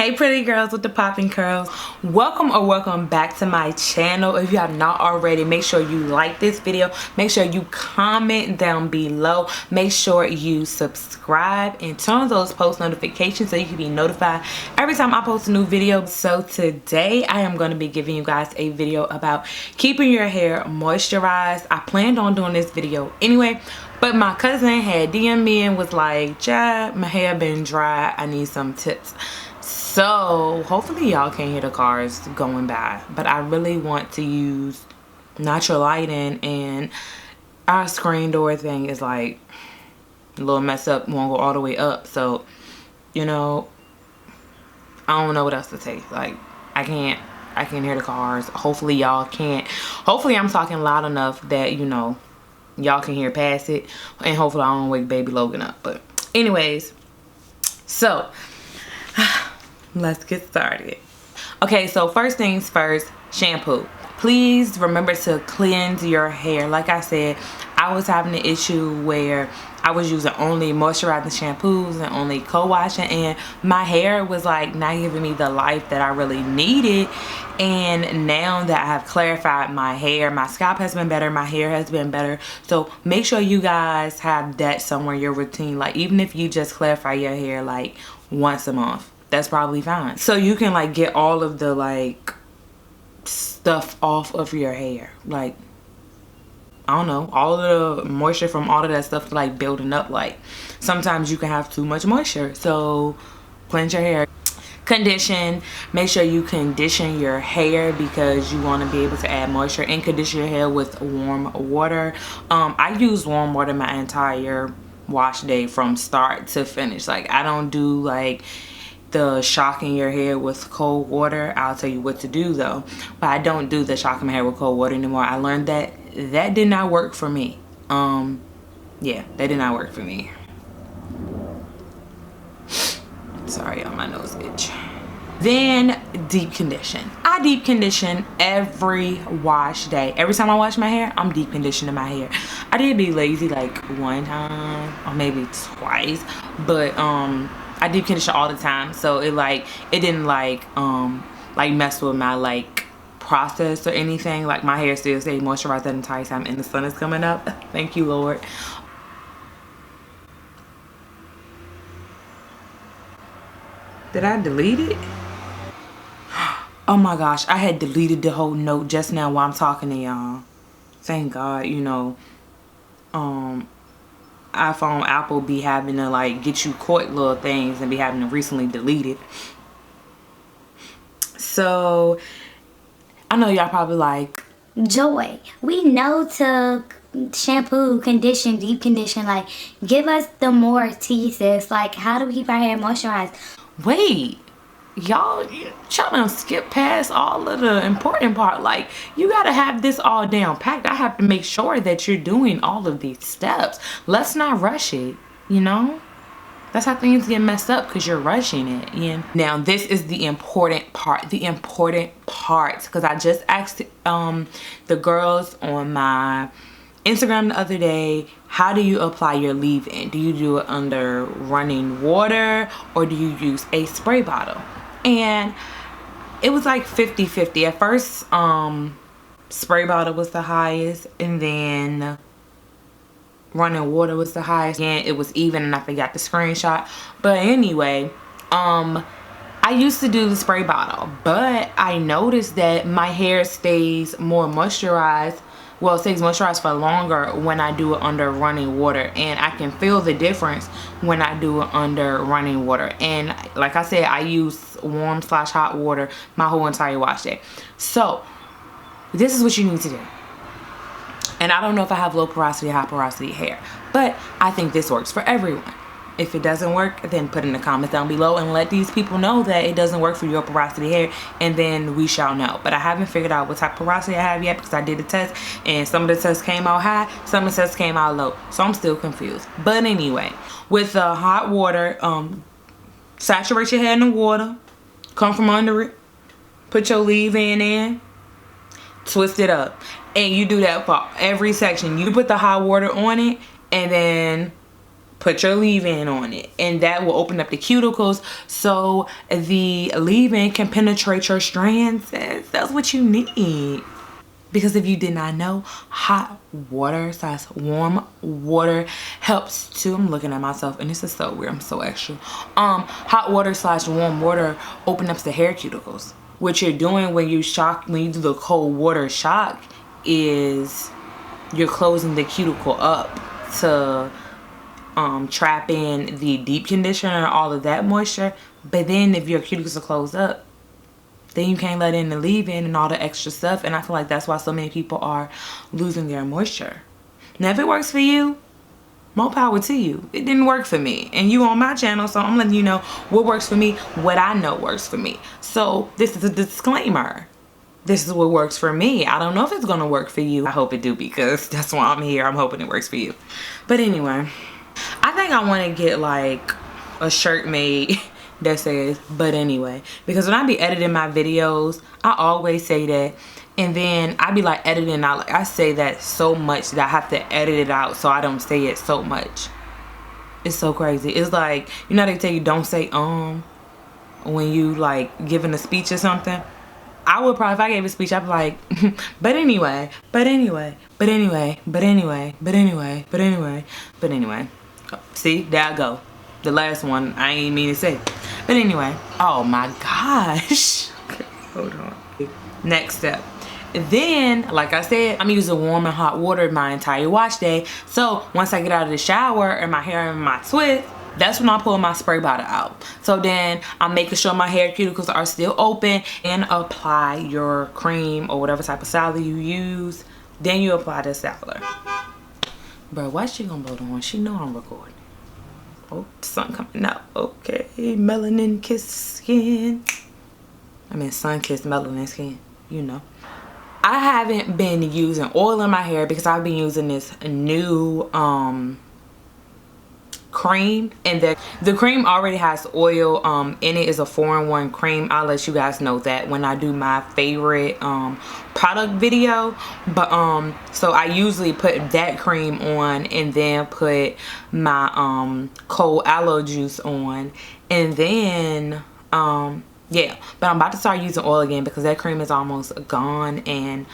Hey pretty girls with the popping curls, welcome back to my channel. If you have not already, make sure you like this video, make sure you comment down below, make sure you subscribe and turn on those post notifications so you can be notified every time I post a new video. So today I am going to be giving you guys a video about keeping your hair moisturized. I planned on doing this video anyway, but my cousin had DM'd me and was like, "Jab, my hair been dry, I need some tips." So hopefully y'all can't hear the cars going by, but I really want to use natural lighting, and our screen door thing is like a little messed up, won't go all the way up. So, you know, I don't know what else to say. Like, I can't hear the cars. Hopefully y'all can't. Hopefully I'm talking loud enough that, you know, y'all can hear past it, and hopefully I don't wake baby Logan up. But anyways, so let's get started. Okay, so first things first, shampoo. Please remember to cleanse your hair. Like I said, I was having an issue where I was using only moisturizing shampoos and only co-washing, and my hair was like not giving me the life that I really needed. And now that I have clarified my hair, my scalp has been better, my hair has been better. So make sure you guys have that somewhere in your routine. Like, even if you just clarify your hair like once a month, that's probably fine. So you can like get all of the like stuff off of your hair. Like, I don't know, all of the moisture from all of that stuff like building up. Like, sometimes you can have too much moisture. So cleanse your hair. Condition. Make sure you condition your hair because you want to be able to add moisture, and condition your hair with warm water. I use warm water my entire wash day from start to finish. Like, I don't do like the shocking your hair with cold water. I'll tell you what to do though, but I don't do the shocking my hair with cold water anymore. I learned that that did not work for me. Yeah, that did not work for me. Sorry, on my nose itch. Then deep condition. I deep condition every wash day. Every time I wash my hair, I'm deep conditioning my hair. I did be lazy like one time or maybe twice, but I deep condition all the time, so it didn't like mess with my like process or anything. Like, my hair still stayed moisturized that entire time, and the sun is coming up. Thank you, Lord. Did I delete it? Oh my gosh, I had deleted the whole note just now while I'm talking to y'all. Thank God. You know, iPhone, Apple be having to like get you caught little things and be having to recently delete it. So I know y'all probably like, Joy, we know to shampoo, condition, deep condition. Like, give us the more tea, sis. Like, how do we keep our hair moisturized? wait, y'all done skip past all of the important part. Like, you gotta have this all down packed. I have to make sure that you're doing all of these steps. Let's not rush it, you know? That's how things get messed up, because you're rushing it. And now this is the important part. The important part, because I just asked the girls on my Instagram the other day, how do you apply your leave-in? Do you do it under running water, or do you use a spray bottle? And it was like 50-50. At first, spray bottle was the highest, and then running water was the highest. And it was even, and I forgot the screenshot. But anyway, I used to do the spray bottle, but I noticed that my hair stays more moisturized. Well, it stays moisturized for longer when I do it under running water, and I can feel the difference when I do it under running water. And like I said, I use warm/hot water my whole entire wash day. So this is what you need to do. And I don't know if I have low porosity, high porosity hair, but I think this works for everyone. If it doesn't work, then put in the comments down below and let these people know that it doesn't work for your porosity hair, and then we shall know. But I haven't figured out what type of porosity I have yet, because I did the test and some of the tests came out high, some of the tests came out low. So I'm still confused. But anyway, with the hot water, saturate your hair in the water, come from under it, put your leave-in in, twist it up. And you do that for every section. You put the hot water on it, and then put your leave-in on it, and that will open up the cuticles so the leave-in can penetrate your strands. That's what you need. Because if you did not know, hot water / warm water helps too. I'm looking at myself and this is so weird. I'm so extra. Hot water / warm water open up the hair cuticles. What you're doing when you do the cold water shock is you're closing the cuticle up to trap in the deep conditioner, all of that moisture. But then if your cuticles are closed up, then you can't let in the leave-in and all the extra stuff. And I feel like that's why so many people are losing their moisture. Now, if it works for you, more power to you. It didn't work for me. And you on my channel, so I'm letting you know what works for me, what I know works for me. So this is a disclaimer. This is what works for me. I don't know if it's going to work for you. I hope it do, because that's why I'm here. I'm hoping it works for you. But anyway, I think I want to get like a shirt made that says "but anyway," because when I be editing my videos, I always say that, and then I be like editing out, like I say that so much that I have to edit it out so I don't say it so much. It's so crazy. It's like, you know, they tell you don't say when you like giving a speech or something. I would probably, if I gave a speech, I'd be like, but anyway, but anyway, but anyway, but anyway, but anyway, but anyway, but anyway. See, there I go. The last one, I ain't mean to say. But anyway, oh my gosh. Okay, hold on. Next step. Then, like I said, I'm using warm and hot water my entire wash day. So once I get out of the shower and my hair and my twist, that's when I pull my spray bottle out. So then I'm making sure my hair cuticles are still open, and apply your cream or whatever type of styler you use. Then you apply the styler. Bro, why she gonna blow the horn? She know I'm recording. Oh, sun coming out. Okay, melanin kissed skin. I mean, sun kissed melanin skin, you know. I haven't been using oil in my hair because I've been using this new cream, and the cream already has oil in it. Is a 4-in-1 cream. I'll let you guys know that when I do my favorite product video. But so I usually put that cream on and then put my cold aloe juice on, and then yeah, but I'm about to start using oil again because that cream is almost gone and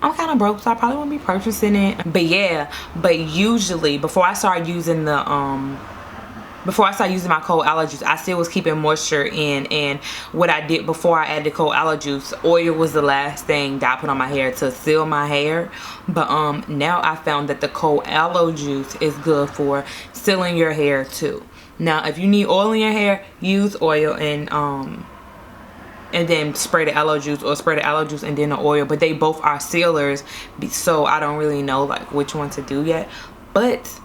I'm kind of broke, so I probably won't be purchasing it. But yeah, but usually before I start using the my cold aloe juice, I still was keeping moisture in. And what I did before I added cold aloe juice, oil was the last thing that I put on my hair to seal my hair. But now I found that the cold aloe juice is good for sealing your hair too. Now if you need oil in your hair, use oil and then spray the aloe juice, or spray the aloe juice and then the oil. But they both are sealers, so I don't really know like which one to do yet. But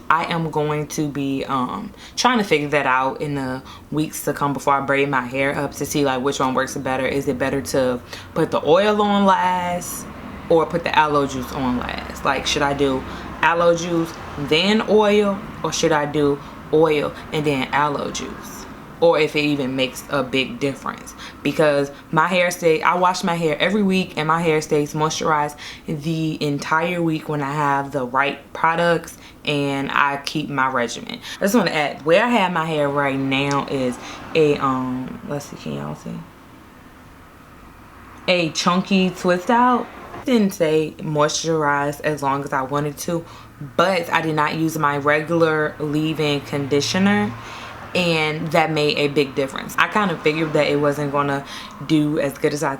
I am going to be trying to figure that out in the weeks to come before I braid my hair up, to see like which one works better. Is it better to put the oil on last or put the aloe juice on last? Like, should I do aloe juice then oil, or should I do oil and then aloe juice? Or if it even makes a big difference, because my hair I wash my hair every week and my hair stays moisturized the entire week when I have the right products and I keep my regimen. I just want to add, where I have my hair right now is a let's see, can y'all see? A chunky twist out. Didn't say moisturized as long as I wanted to, but I did not use my regular leave-in conditioner, and that made a big difference. I kind of figured that it wasn't gonna do as good as I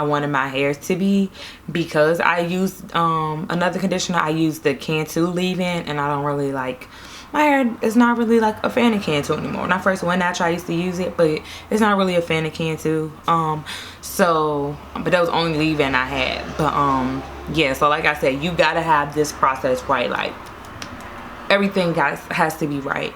wanted my hair to be, because I used another conditioner. I used the Cantu leave-in, and I don't really like, my hair is not really like a fan of Cantu anymore. When I first went out, I used to use it, but it's not really a fan of Cantu. So but that was the only leave-in I had. But yeah, so like I said, you gotta have this process right. Like, everything has to be right.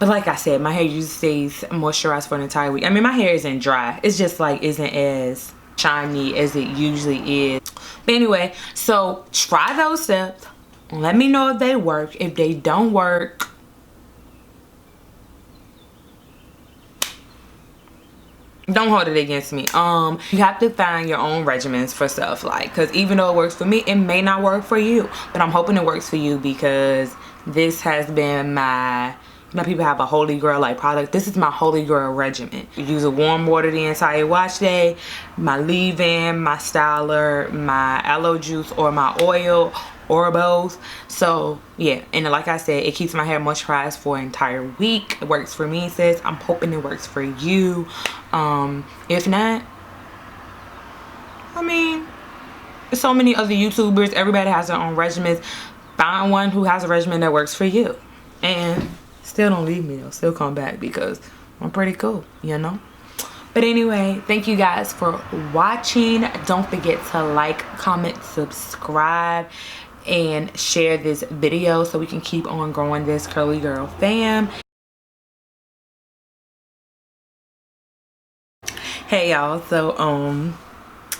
But like I said, my hair usually stays moisturized for an entire week. I mean, my hair isn't dry. It's just like isn't as shiny as it usually is. But anyway, so try those steps. Let me know if they work. If they don't work, don't hold it against me. You have to find your own regimens for stuff, like, because even though it works for me, it may not work for you. But I'm hoping it works for you, because this has been my, people have a holy grail like product. This is my holy grail regimen. You use a warm water the entire wash day, my leave-in, my styler, my aloe juice, or my oil, or both. So yeah, and like I said, it keeps my hair moisturized for an entire week. It works for me, sis. I'm hoping it works for you. If not, I mean, there's so many other YouTubers. Everybody has their own regimens. Find one who has a regimen that works for you. And still don't leave me though. Still come back because I'm pretty cool, you know? But anyway, thank you guys for watching. Don't forget to like, comment, subscribe, and share this video so we can keep on growing this curly girl fam. Hey y'all, so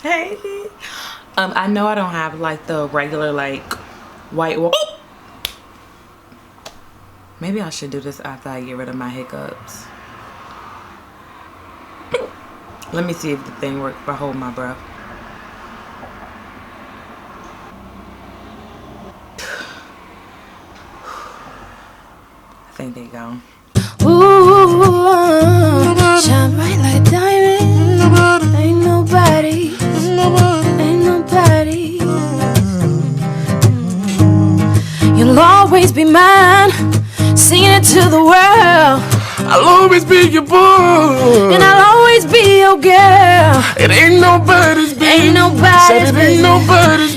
hey, I know I don't have like the regular like white wall. Maybe I should do this after I get rid of my hiccups. Let me see if the thing works if I hold my breath. I think they go. Ooh, shine bright like a diamond. Ain't nobody, ain't nobody. You'll always be mine, singing it to the world. I'll always be your boy, And I'll always be your girl. it ain't nobody's baby. Ain't nobody's Said it ain't baby. nobody's